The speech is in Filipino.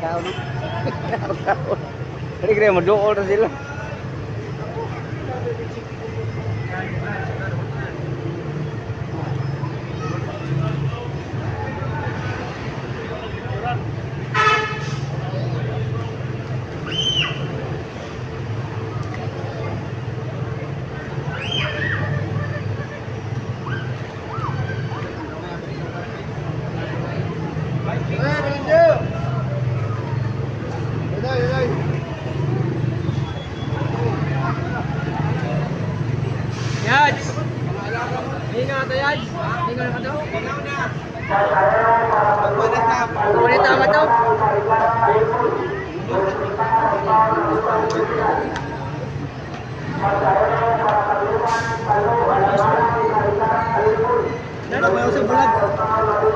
Tao no. Tao. Kaya kaya maduol na sila. Yaj! Hinga ka to, Yaj! Hinga na ka to? Magpalit tama to? Ano ba yung sa vlog?